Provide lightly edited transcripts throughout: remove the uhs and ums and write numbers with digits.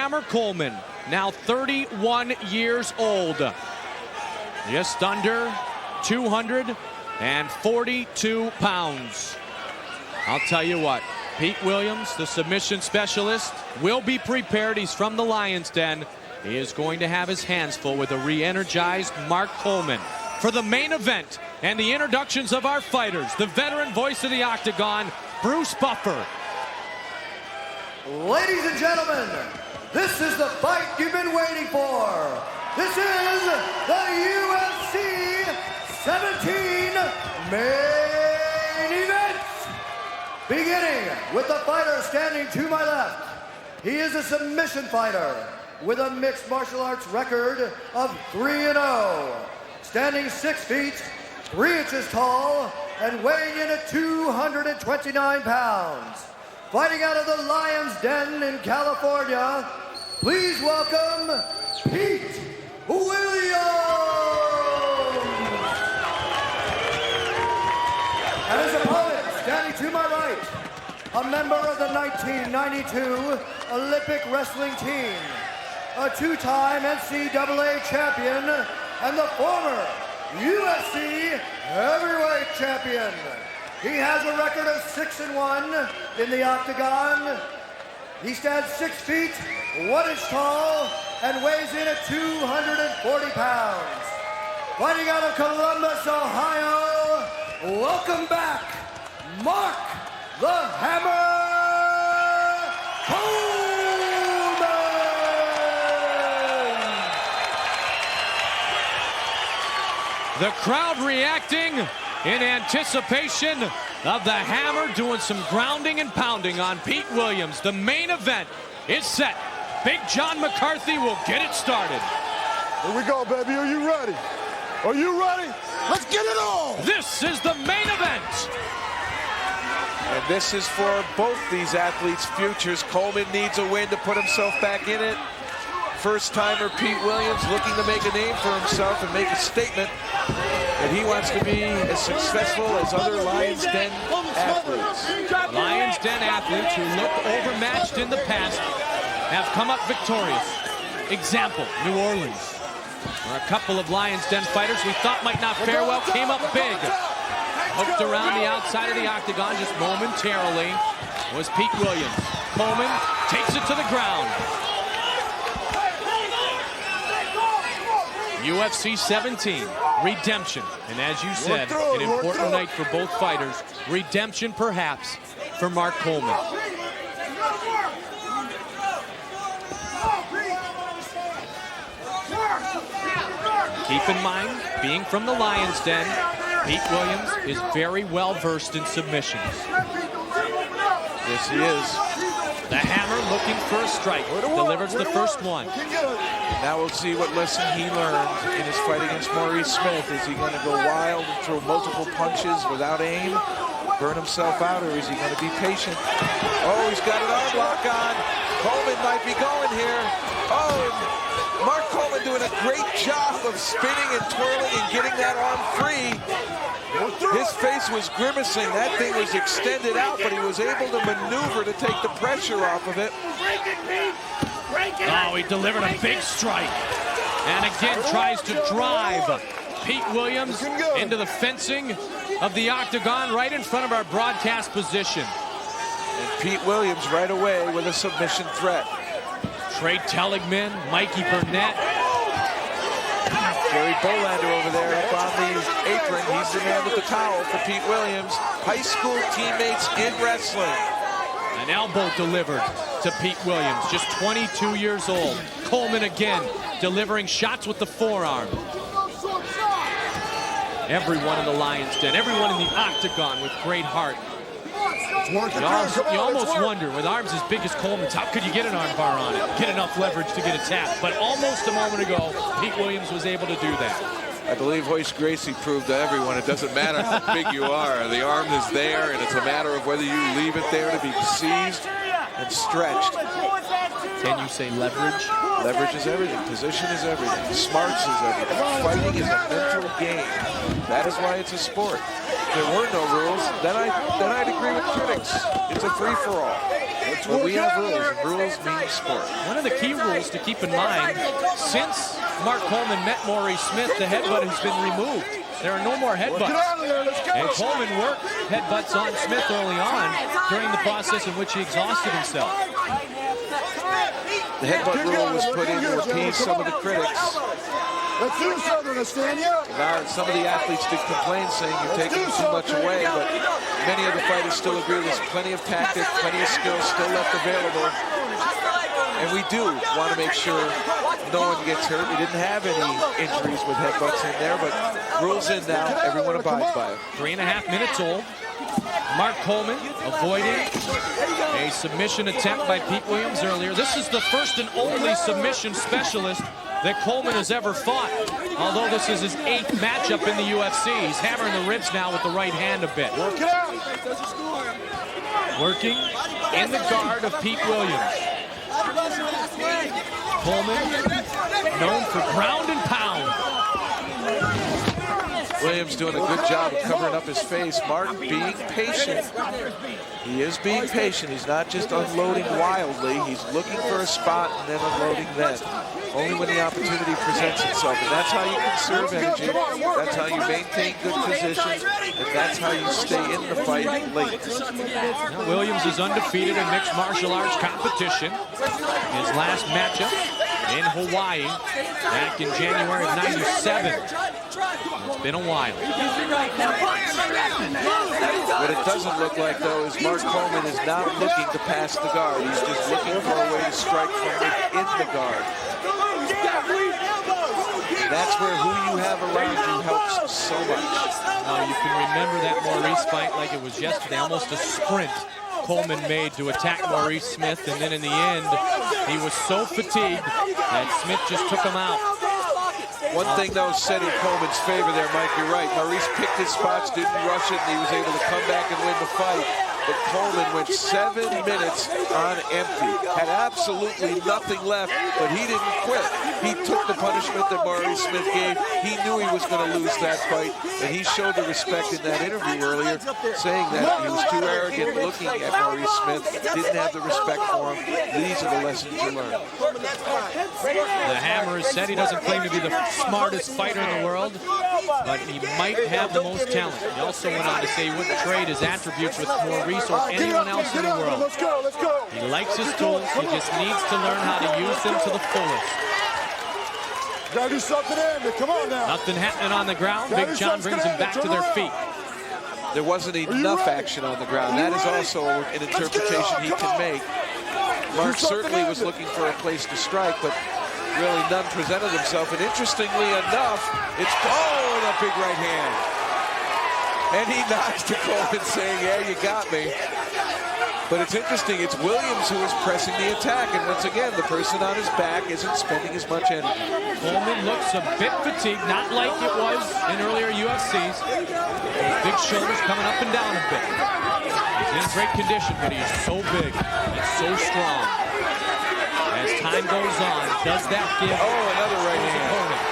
Hammer Coleman, now 31 years old. Just under 242 pounds. I'll tell you what, Pete Williams, the submission specialist, will be prepared. He's from the Lion's Den. He is going to have his hands full with a re-energized Mark Coleman. For the main event and the introductions of our fighters, the veteran voice of the Octagon, Bruce Buffer. Ladies and gentlemen, this is the fight you've been waiting for. This is the UFC 17 main event. Beginning with the fighter standing to my left. He is a submission fighter with a mixed martial arts record of 3-0. Standing 6 feet, 3 inches tall, and weighing in at 229 pounds. Fighting out of the Lion's Den in California, please welcome Pete Williams! And his opponent, standing to my right, a member of the 1992 Olympic wrestling team, a 2-time NCAA champion, and the former UFC heavyweight champion. He has a record of 6-1 in the Octagon. He stands 6 feet, 1 inch tall, and weighs in at 240 pounds. Fighting out of Columbus, Ohio, welcome back, Mark the Hammer Coleman! The crowd reacting in anticipation of the Hammer doing some grounding and pounding on Pete Williams. The main event is set. Big John McCarthy will get it started. Here we go, baby. Are you ready? Are you ready? Let's get it on! This is the main event. And this is for both these athletes' futures. Coleman needs a win to put himself back in it. First-timer Pete Williams looking to make a name for himself and make a statement that he wants to be as successful as other Lion's Den athletes. Lion's Den athletes who looked overmatched in the past have come up victorious. Example, New Orleans, where a couple of Lion's Den fighters we thought might not fare well came up big. Hooked around the outside of the Octagon just momentarily was Pete Williams. Coleman takes it to the ground. UFC 17, redemption. And as you said, an important night for both fighters. Redemption, perhaps, for Mark Coleman. Keep in mind, being from the Lion's Den, Pete Williams is very well versed in submissions. Yes, he is. The Hammer looking for a strike. Delivers the first one. Now we'll see what lesson he learned in his fight against Maurice Smith. Is he going to go wild and throw multiple punches without aim, burn himself out, or is he going to be patient? Oh, he's got an arm lock on. Coleman might be going here. Oh, and Mark Coleman doing a great job of spinning and twirling and getting that arm free. His face was grimacing. That thing was extended out, but he was able to maneuver to take the pressure off of it. Oh, he delivered a big strike. And again tries to drive Pete Williams into the fencing of the Octagon right in front of our broadcast position. And Pete Williams right away with a submission threat. Trey Telligman, Mikey Burnett. Jerry Bolander over there up on the apron. He's the man with the towel for Pete Williams. High school teammates in wrestling. An elbow delivered to Pete Williams, just 22 years old. Coleman again delivering shots with the forearm. Everyone in the Lion's Den, everyone in the Octagon with great heart. You almost wonder, with arms as big as Coleman's, how could you get an arm bar on it? Get enough leverage to get a tap. But almost a moment ago, Pete Williams was able to do that. I believe Hoist Gracie proved to everyone it doesn't matter how big you are. The arm is there, and it's a matter of whether you leave it there to be seized and stretched. Can you say leverage? Leverage is everything. Position is everything. Smarts is everything. Fighting is a mental game. That is why it's a sport. If there were no rules, then I'd agree with critics. It's a free-for-all. But we have rules, and rules mean sport. One of the key rules to keep in mind, since Mark Coleman met Maurice Smith, the headbutt has been removed. There are no more headbutts. And Coleman worked headbutts on Smith early on during the process in which he exhausted himself. The headbutt rule was put in to appease some of the critics. Let's do something, Standup. Some of the athletes did complain, saying you're taking too much away, but many of the fighters still agree there's plenty of tactics, plenty of skill still left available. And we do want to make sure no one gets hurt. We didn't have any injuries with headbutts in there, but rules in now. Everyone abides by it. 3.5 minutes old. Mark Coleman avoiding a submission attempt by Pete Williams earlier. This is the first and only submission specialist that Coleman has ever fought, although this is his 8th matchup in the UFC. He's hammering the ribs now with the right hand a bit. Work it out. Working in the guard of Pete Williams. Coleman, known for ground and pound. Williams doing a good job of covering up his face. Mark being patient. He is being patient. He's not just unloading wildly. He's looking for a spot and then unloading then. Only when the opportunity presents itself. And that's how you conserve energy. That's how you maintain good positions. And that's how you stay in the fight late. Now Williams is undefeated in mixed martial arts competition. His last matchup in Hawaii back in January of '97. It's been a while. What it doesn't look like, though, is Mark Coleman is not looking to pass the guard. He's just looking for a way to strike from within the guard. And that's where who you have around you helps so much. Now you can remember that Maurice fight like it was yesterday, almost a sprint Coleman made to attack Maurice Smith, and then in the end, he was so fatigued that Smith just took him out. One thing, though, said in Coleman's favor there, Mike, you're right. Maurice picked his spots, didn't rush it, and he was able to come back and win the fight. But Coleman went 7 minutes on empty, had absolutely nothing left, but he didn't quit. He took the punishment that Maurice Smith gave. He knew he was going to lose that fight, and he showed the respect in that interview earlier, saying that he was too arrogant looking at Maurice Smith, didn't have the respect for him. These are the lessons you learn. The Hammer has said he doesn't claim to be the smartest fighter in the world, but he might have the most talent. He also went on to say he wouldn't trade his attributes with Maurice or anyone else in the world. Let's go, let's go. He likes his tools. He just needs to learn how to use them to the fullest. Gotta do something in. Come on now. Nothing happening on the ground. Big John brings them back to their feet. There wasn't enough action on the ground. That is also an interpretation he can make. Mark certainly was looking for a place to strike, but really none presented himself. And interestingly enough, it's and a big right hand. And he nods to Coleman saying, yeah, you got me. But it's interesting, it's Williams who is pressing the attack. And once again, the person on his back isn't spending as much energy. Coleman looks a bit fatigued, not like it was in earlier UFCs. His big shoulders coming up and down a bit. He's in great condition, but he's so big and so strong. As time goes on, does that give another right his hand. opponent?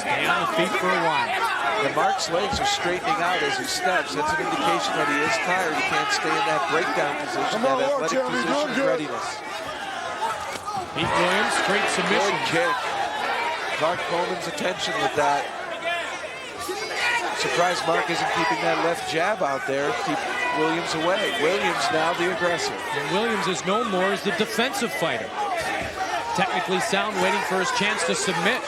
Stay on the feet for a while. And Mark's legs are straightening out as he steps. That's an indication that he is tired. He can't stay in that breakdown position, that athletic position of readiness. Pete Williams, great submission. Good kick. Mark Coleman's attention with that. Surprised Mark isn't keeping that left jab out there. Keep Williams away. Williams now the aggressor. And Williams is known more as the defensive fighter. Technically sound, waiting for his chance to submit.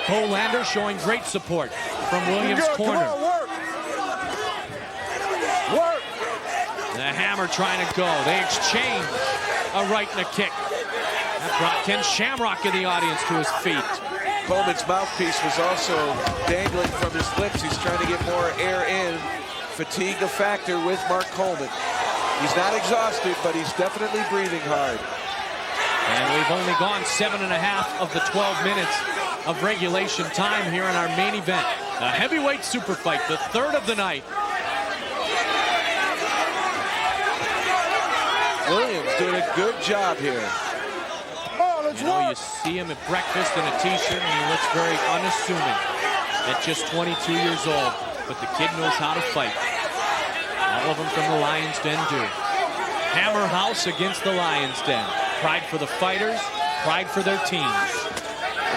Colander showing great support from Williams' corner. Work. The Hammer trying to go. They exchange a right and a kick. That brought Ken Shamrock in the audience to his feet. Coleman's mouthpiece was also dangling from his lips. He's trying to get more air in. Fatigue a factor with Mark Coleman. He's not exhausted, but he's definitely breathing hard. And we've only gone 7.5 of the 12 minutes of regulation time here in our main event. A heavyweight super fight, the third of the night. Williams doing a good job here. You know, you see him at breakfast in a t-shirt, and he looks very unassuming at just 22 years old. but the kid knows how to fight. All of them from the Lions Den do. Hammer House against the Lions Den. Pride for the fighters, pride for their teams.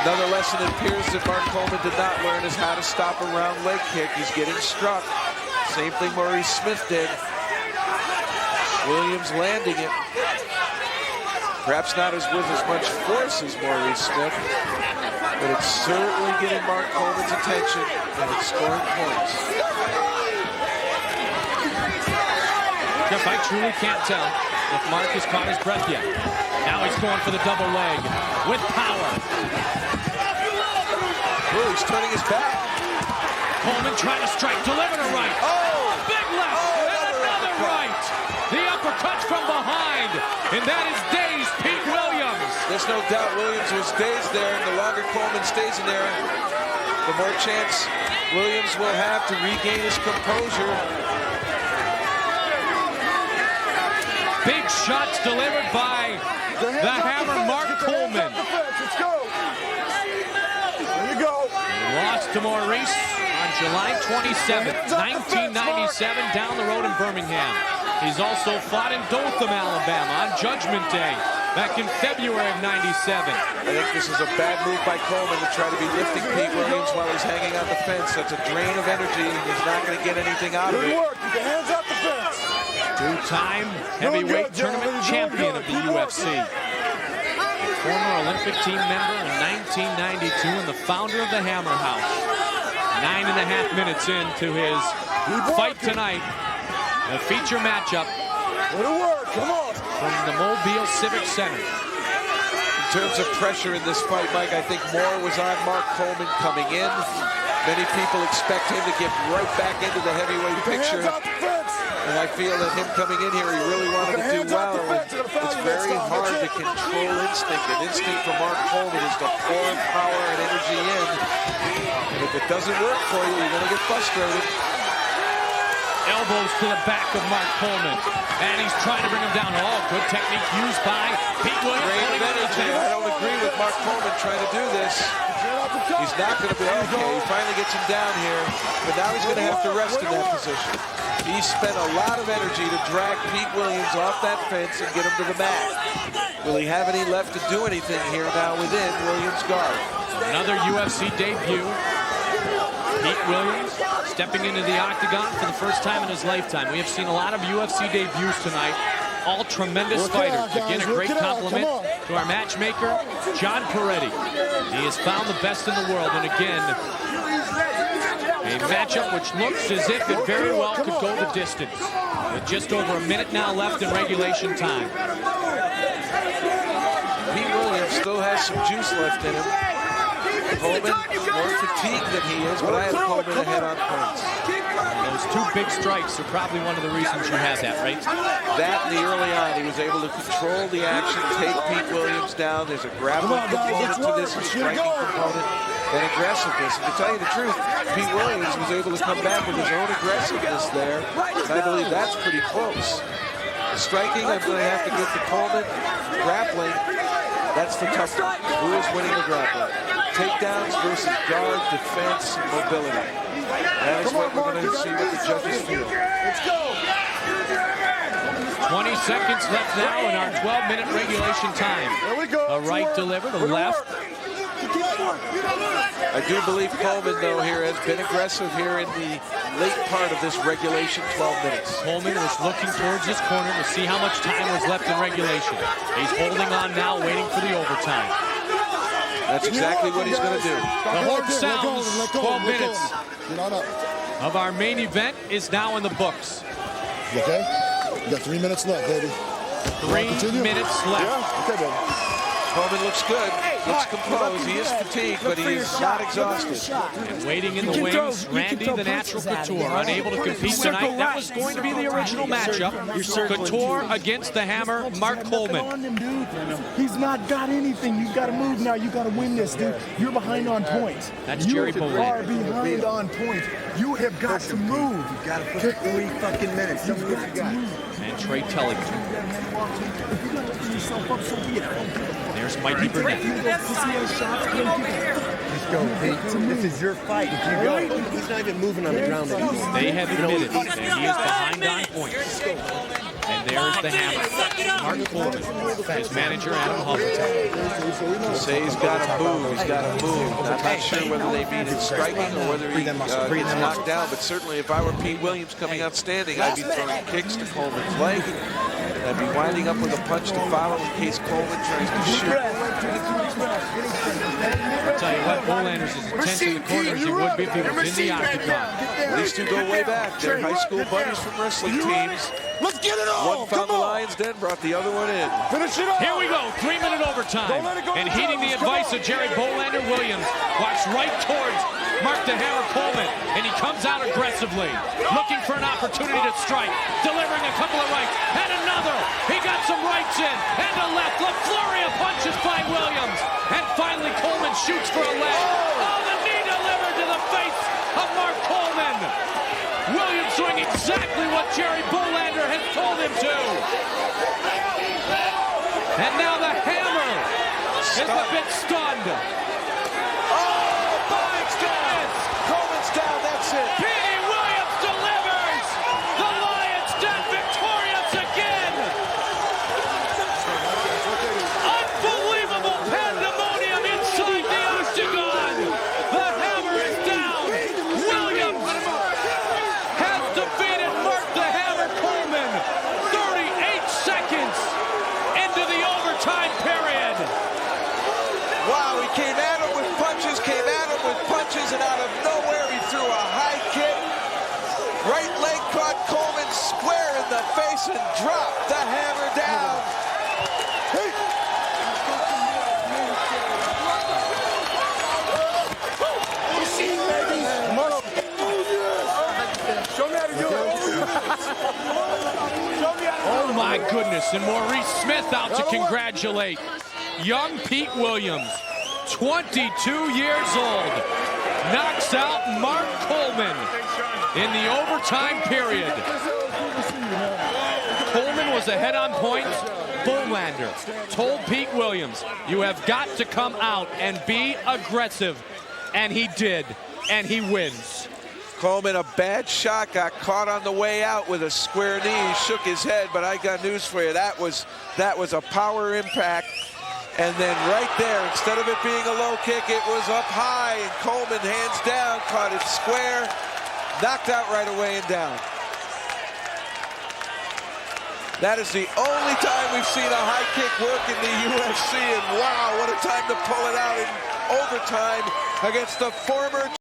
Another lesson it appears that Mark Coleman did not learn is how to stop a round leg kick. He's getting struck. Same thing Maurice Smith did. Williams landing it. Perhaps not with as much force as Maurice Smith, but it's certainly getting Mark Coleman's attention and it's scoring points. Jeff, I truly can't tell if Mark has caught his breath yet. Now he's going for the double leg with power. Oh, he's turning his back. Coleman trying to strike, delivered a right. Oh! Big left, and another right. The uppercut from behind, and that is dazed Pete Williams. There's no doubt Williams was dazed there, and the longer Coleman stays in there, the more chance Williams will have to regain his composure. Big shots delivered by the Hammer, Mark Coleman. Let's go. There you go. Lost to Maurice on July 27th, 1997, down the road in Birmingham. He's also fought in Dothan, Alabama on Judgment Day back in February of 97. I think this is a bad move by Coleman to try to be lifting Pete Williams while he's hanging on the fence. That's a drain of energy, and he's not going to get anything out of it. Good work. Keep your hands out the fence. Two-time heavyweight tournament champion of the UFC. Former Olympic team member in 1992 and the founder of the Hammer House. 9.5 minutes into his fight tonight. The feature matchup Come on. from the Mobile Civic Center. In terms of pressure in this fight, Mike, I think more was on Mark Coleman coming in. Many people expect him to get right back into the heavyweight picture. And I feel that him coming in here, he really wanted to do well. It's very hard to control instinct. And instinct for Mark Coleman is to pour power and energy in. And if it doesn't work for you, you're going to get frustrated. Elbows to the back of Mark Coleman. And he's trying to bring him down. Oh, good technique used by Pete Williams. Drain of energy. I don't agree with Mark Coleman trying to do this. He's not going to be okay. He finally gets him down here. But now he's going to have to rest in that position. He spent a lot of energy to drag Pete Williams off that fence and get him to the mat. Will he have any left to do anything here now within Williams' guard? Another UFC debut. Pete Williams stepping into the octagon for the first time in his lifetime. We have seen a lot of UFC debuts tonight. All tremendous fighters. Again, a great compliment to our matchmaker, John Peretti. He has found the best in the world. And again, a matchup which looks as if it very well could go the distance. With just over a minute now left in regulation time. Pete Williams still has some juice left in him. Coleman, more fatigued than he is, but I have Coleman ahead on points. Those two big strikes are probably one of the reasons you have that, right? That and the early on, he was able to control the action, take Pete Williams down. There's a grappling component to this, a striking component, and aggressiveness. And to tell you the truth, Pete Williams was able to come back with his own aggressiveness there, and I believe that's pretty close. Striking, I'm going to have to give to Coleman. Grappling, that's the tough one. Who is winning the grappling? Takedowns versus guard, defense, mobility. That is what we're going to see what the judges feel. Let's go. 20 seconds left now in our 12-minute regulation time. There we go. A right delivered, a left. I do believe Coleman, though, here has been aggressive here in the late part of this regulation 12 minutes. Coleman was looking towards his corner to see how much time was left in regulation. He's holding on now, waiting for the overtime. That's exactly what he's going to do. The horn sounds. 12 minutes of our main event is now in the books. You okay? You got 3 minutes left, baby. 3 minutes left. Yeah? Okay, baby. Coleman looks good, looks composed. He is fatigued, but he is not exhausted. And waiting in the wings, Randy, the natural Couture, unable to compete tonight. That was going to be the original matchup. Couture against the Hammer, Mark Coleman. He's not got anything. You've got to move now. You've got to win this, dude. You're behind on points. That's Jerry You are behind on points. You have got to move. You got to put 3 fucking minutes. That's what you got. And Trey Telly. If you're going to open yourself up, so be it. There's Mikey Burnett. Pussy ass shots. Just go, Pete. This is your fight. If you go, he's not even moving on the ground anymore. They have admitted that he is behind on points. And there's the hammer. Mark Coleman, his manager, Adam Hubbard. Say he's got to move. He's got to move. I'm not sure whether they mean in striking or whether he gets knocked down. But certainly, if I were Pete Williams coming out standing, I'd be throwing kicks to Coleman's leg. And I'd be winding up with a punch to follow in case Coleman tries to shoot. I'll tell you what, Bolander's as intense in the corner as he would be if he was in the octagon. These two go way back. They're high school buddies from wrestling teams. Let's get it on. One found the lion's den, brought the other one in. Finish it off. Here we go, 3-minute overtime. And heeding the advice of Jerry Bolander, Williams walks right towards Mark the Hammer Coleman, and he comes out aggressively, looking for an opportunity to strike, delivering a couple of rights, and another. He got some rights in, and a left. A flurry of punches by Williams, and finally Coleman shoots for a leg. Oh, the knee delivered to the face of Mark Coleman. Williams doing exactly what Jerry Bolander has told him to. And now the Hammer is a bit stunned. Oh, Bob's down. Coleman's down, that's it. Petey Williams delivers. The Lions Den victorious again. Unbelievable pandemonium inside the octagon. The Hammer is down. Williams has defeated Mark the Hammer Coleman 38 seconds into the overtime period. Wow, he came at him with punches, and out of nowhere he threw a high kick. Right leg caught Coleman square in the face and dropped the Hammer down. Oh my goodness, and Maurice Smith out to congratulate young Pete Williams, 22 years old, knocks out Mark Coleman in the overtime period. Coleman was ahead on points. Bolander told Pete Williams, you have got to come out and be aggressive, and he did, and he wins. Coleman, a bad shot, got caught on the way out with a square knee. He shook his head, but I got news for you. That was a power impact. And then right there, instead of it being a low kick, it was up high. And Coleman, hands down, caught it square, knocked out right away and down. That is the only time we've seen a high kick work in the UFC. And wow, what a time to pull it out in overtime against the former